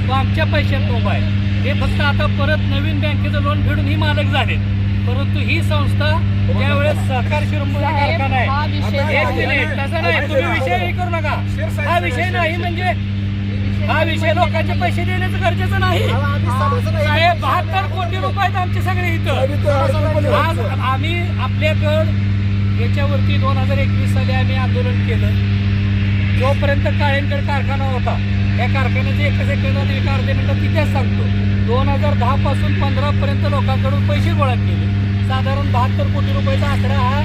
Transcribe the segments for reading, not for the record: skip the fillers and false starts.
आमच्या पैशात उभा आहे हे फक्त आता परत नवीन बँकेचं लोन फेडून ही मालक झाले, परंतु ही संस्था त्यावेळेस सहकार शिरोमणी कारखाना आहे. एक मिनिट, तसं नाही, तुम्ही विषय हे करू नका. हा विषय नाही म्हणजे हा विषय लोकांचे पैसे देण्याचं गरजेचं नाही. साहेब 72 कोटी रुपये आहेत आमचे सगळे इथं. आज आम्ही आपल्याकडं याच्यावरती 2021 साली आम्ही आंदोलन केलं. जोपर्यंत काळेंगड कारखाना होता या कारखान्याचे एका सेकंदात एका अर्ध्या मिनिटात इतिहास सांगतो. 2010 पासून 15 पर्यंत लोकांकडून पैसे गोळा केले. साधारण 72 कोटी रुपयाचा आकडा हा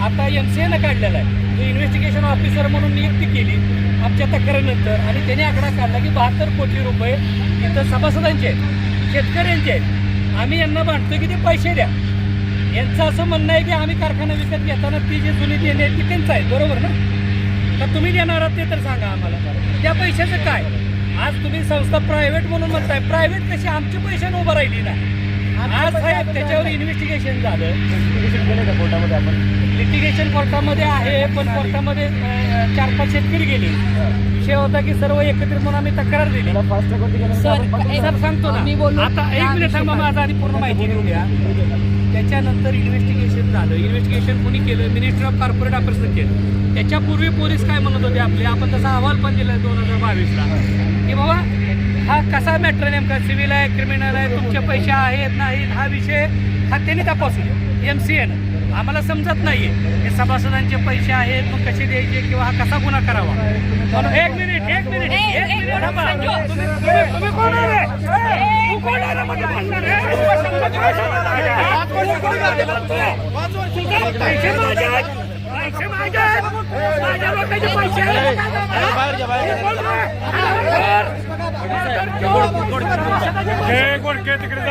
आता MCAनं काढलेला आहे. तो इन्व्हेस्टिगेशन ऑफिसर म्हणून नियुक्ती केली आमच्या तक्रारीनंतर आणि त्याने आकडा काढला की 72 कोटी रुपये इथं सभासदांचे आहेत, शेतकऱ्यांचे आहेत. आम्ही यांना मांडतो की ते पैसे द्या. यांचं असं म्हणणं आहे की आम्ही कारखाना विकत घेताना ती जी जुनी देणे ती त्यांचं आहे, बरोबर ना? तर तुम्ही देणार आहात ते तर सांगा आम्हाला. त्या पैशाचं काय? आज तुम्ही संस्था प्रायव्हेट म्हणून म्हणताय. प्रायव्हेट कशी आमचे पैशाने उभं राहिली ना. आज साहेब त्याच्यावर इन्व्हेस्टिगेशन झालं. कोर्टामध्ये आपण लिटिगेशन कोर्टामध्ये आहे, पण कोर्टामध्ये 4-5 शेतकरी गेले. विषय होता की सर्व एकत्रित म्हणून आम्ही तक्रार दिली. सर सांगतो ना, आता 1 मिनिट थांबा, माझा आधी पूर्ण माहिती देऊ द्या. त्याच्यानंतर इन्व्हेस्टिगेशन झालं. इन्व्हेस्टिगेशन कोणी केलं? मिनिस्ट्री ऑफ कॉर्पोरेट अफेअर्सनं केलं. त्याच्यापूर्वी पोलीस काय म्हणत होते आपले, आपण तसा अहवाल पण दिला 2022ला की बाबा हा कसा मॅटर नेमका, सिव्हिल आहे, क्रिमिनल आहे, तुमचे पैसे आहेत नाहीत, हा विषय हा त्यांनी तपासू द्या. MCAनं आम्हाला समजत नाहीये हे सभासदांचे पैसे आहेत मग कसे द्यायचे किंवा हा कसा गुन्हा करावा. म्हणून एक मिनिट तुम्ही कोण आहे? पैसे माझ्या लोकांचे पैसे तिकडे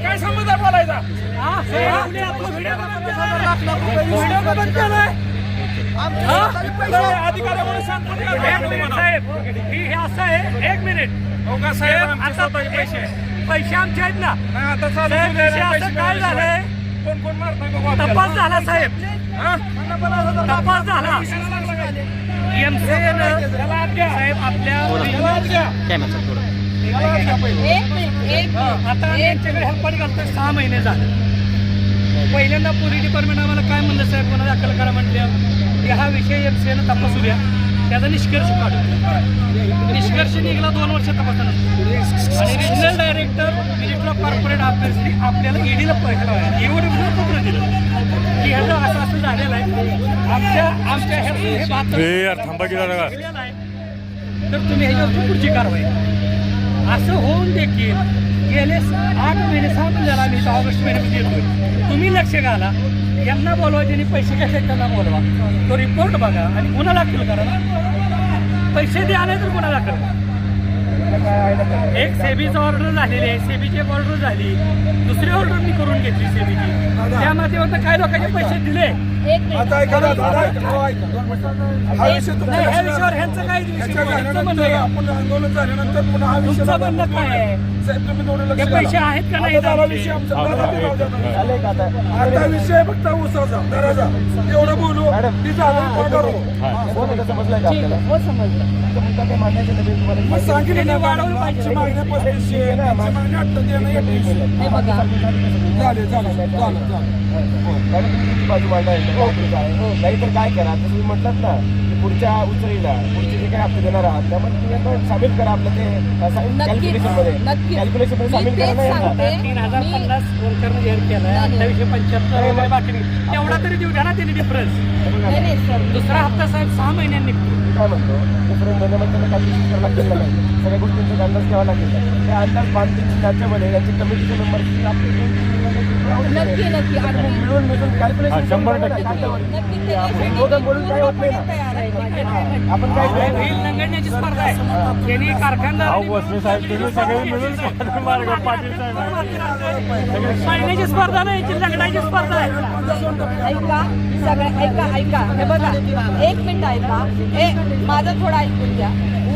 काय समज बोलायचा अधिकाऱ्यामुळे साहेब हे असं आहे. 1 मिनिट पैसे आमचे आहेत ना. काय झालंय? तपास झाला साहेब, तपास झाला. MCAनं साहेब आपल्या आता यांच्याकडे हेल्पर घालतो 6 महिने झाले. पहिल्यांदा पोलीस डिपार्टमेंट आम्हाला काय म्हणलं साहेब, कोणा दाखल करा म्हटलं की हा विषय MCAनं तपासू द्या, त्याचा निष्कर्ष काढू. निष्कर्ष निघाला 2 वर्ष तपासताना आणि regional director ministry of corporate अफेअर्सनी आपल्याला EDला एवढं पत्र दिलं की ह्याचं असं झालेलं आहे. आमच्या तर तुम्ही ह्याच्यावरची पुढची कारवाई. असं होऊन देखील गेले 8 महिने 6 महिने झाला आम्ही ऑगस्ट महिन्यामध्ये येतोय. तुम्ही लक्ष घाला, यांना बोलवा, ज्यांनी पैसे कसे त्यांना बोलवा, तो रिपोर्ट बघा आणि गुन्हा दाखल करा ना. पैसे द्या नाही तर गुन्हा दाखल करा. एक सेबीचं ऑर्डर झालेली आहे, सेबीची एक ऑर्डर झाली, दुसरी ऑर्डर मी करून घेतली सेबीची. त्या माध्यमातून काय लोकांचे पैसे दिले. ह्या विषयावर ह्यांचं काय आंदोलन झाल्यानंतर पुन्हा तुमचं म्हणणं काय आहे? हे पैसे आहेत का नाही? आता विषय फक्त उसाचा दराचा एवढं बोलू की सांगितलं वाढवलं पाहिजे. नाहीतर काय करा, तुम्ही म्हटलात ना पुढच्या उचलीला पुढचे जे काही हप्ते देणार आहात त्यामध्ये तुम्ही सामील करा आपलं ते कॅल्क्युलेशन मध्ये सामील करा. 3050 वर्करने जाहीर केलाय, 2875 बाकी एवढा तरी देऊ द्या ना त्यांनी डिफरन्स. दुसरा हप्ता साहेब 6 महिन्यांनी काय म्हणतो दुसऱ्या महिन्यामध्ये कॅल्क्युलेशन करावं लागेल ना, सगळ्या गोष्टींचा अंदाज घ्यावा लागेल. त्या अंदाज बांधतील त्याच्यामध्ये याचे कमिटीचे मेंबर नक्की नक्की अगदी मिळून मिळून कॅल्क्युलेशन 100% नक्की त्याच्यासाठी दोघं बोलून काय होत नाही ना. तयार आहे माझे काय म्हणणं. आपण काय व्हील लंगडण्याची स्पर्धा आहे त्यांनी कारखानदार अहो भोसले साहेब तुम्ही सगळे मिळून मार्ग पाटील साहेब पळण्याची स्पर्धा नाही याची लंगडाची स्पर्धा आहे ऐका सगळे ऐका हे बघा एक मिनिट ऐका माझं थोडं ऐकून घ्या.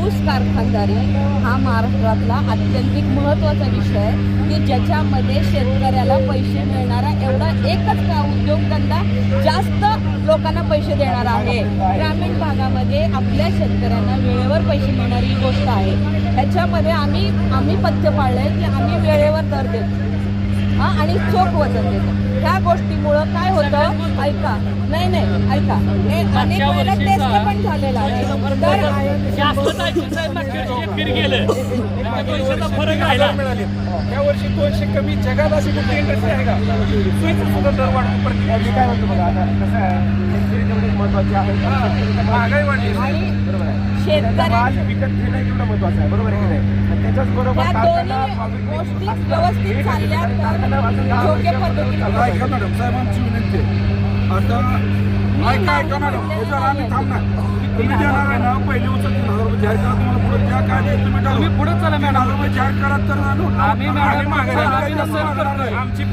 ऊस कारखानदारी हा महाराष्ट्रातला अत्यंतिक महत्त्वाचा विषय आहे की ज्याच्यामध्ये शेतकऱ्याला पैसे मिळणारा एवढा एकच का उद्योगधंदा जास्त लोकांना पैसे देणारा आहे. ग्रामीण भागामध्ये आपल्या शेतकऱ्यांना वेळेवर पैसे मिळणारी ही गोष्ट आहे. ह्याच्यामध्ये आम्ही पथ्य पाळलंय की आम्ही वेळेवर दर देतो आणि चोख वजन देतो. ह्या गोष्टीमुळं काय होतं ऐका नाही ऐका हे अनेक वेळेला टेस्ट पण झालेला आहे. तर फरक राहिला या वर्षी 200 कमी जगात अशी कुठली इंडस्ट्री आहे का? सुईचं सुद्धा दर वाढतो प्रत्येक. मी काय म्हणतो बघा आता कसं आहे शेतकरी तेवढेच महत्वाचे आहे. महागाई वाढली बरोबर आहे. शेतकऱ्या माल विकत घेणं एवढं महत्वाचं आहे बरोबर आहे की नाही. आणि त्याच्याच बरोबर या दोन्ही गोष्टी व्यवस्थित चालल्या तर योग्य पद्धतीने ऐका मॅडम साहेबांची विनंती आहे. आता ऐका मॅडम हे जर आम्ही थांबणार तुम्ही देणार आहे ना पहिले उचल 3,000 रुपये जाहीर करा. तुम्हाला पुढे ज्या काय द्यायचं तुम्ही तुम्ही पुढे चला मॅडम. 3,000 रुपये जाहीर करा तर आम्ही मॅडम आमची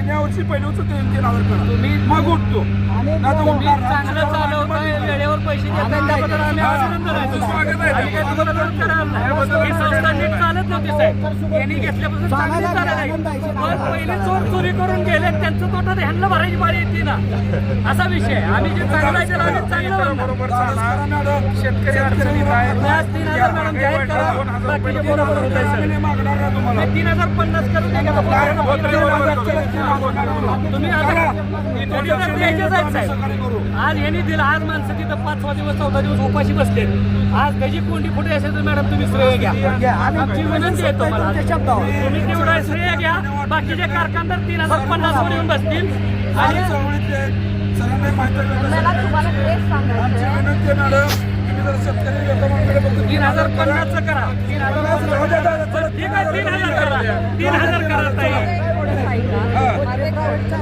यावर्षी पहिले उचल 3,000 करा. तुम्ही मग उठतो नाही तर तुम्ही उठणार चांगलं चालवताय वेळेवर पैसे देताय त्याबद्दल आम्ही अभिनंदन आहे. स्वागत आहे. आम्ही काही तुम्हाला विरोध करायला नाही. ही संस्था नीट चालत नव्हती साहेब. यांनी घेतल्यापासून चांगली चालत आहे. पण पहिले चोर चोरी करून गेले त्यांचं तोटा ह्यांना भरायची बारी येते ना असा विषय आहे. आम्ही जे चांगलं आहे त्याला आम्ही चांगलं म्हणणार. बरोबर मॅडम शेतकरी अडचणीत आहे. व्याज 3,000 मॅडम जाहीर करा. बाकीचे बरोबर होत आहे आम्ही नाही मागणार ना तुम्हाला. 3,050 करून द्या का? तुम्ही आता इथून तिथं द्यायचेच आहेत साहेब. आज यांनी दिलं. आज माणसं तिथं 5 दिवस 14 दिवस उपाशी बसले. आज त्याची कोंडी फुटे असेल तर मॅडम तुम्ही श्रेय घ्या. आमची विनंती आहे तुम्हाला तुम्ही तेवढा श्रेय घ्या. बाकीचे कारखानदार 3,050 वर येऊन बसतील आणि सरांनी माहिती मला तुम्हाला तेच सांगायचं आहे. विनंती आहे मॅडम तुम्ही जर शेतकरी लोकांकडे फक्त 3,050 करा. 3,000 ठीक आहे 3,000 करा. 3,000 करा ताई.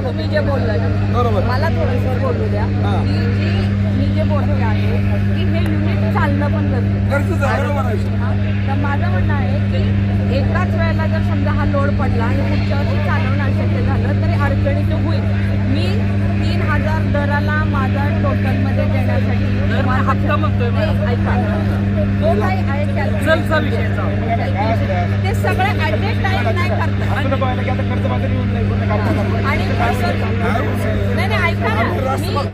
तुम्ही जे बोललात बरोबर. मला थोडंसं बोलू द्या की मी जे बोलते आहे की हे युनिट चालणं पण गरजेचं आहे. बरोबर आहे. तर माझं म्हणणं आहे की एकाच वेळेला जर समजा हा लोड पडला आणि पुढच्या वर्षी चालवणं अशक्य झालं तरी अडचणीचं होईल. मी 3,000 दराला माझा टोटलमध्ये देण्यासाठी हप्ता म्हणतोय मॅडम. ऐका जो काही आहे चलचा विषय ते सगळे ॲट ए टाइम नाही करतात आपलं बघायला की आता कर्जबाजारी होऊन नाही पूर्ण कारखाना. आणि नाही ऐका ना मी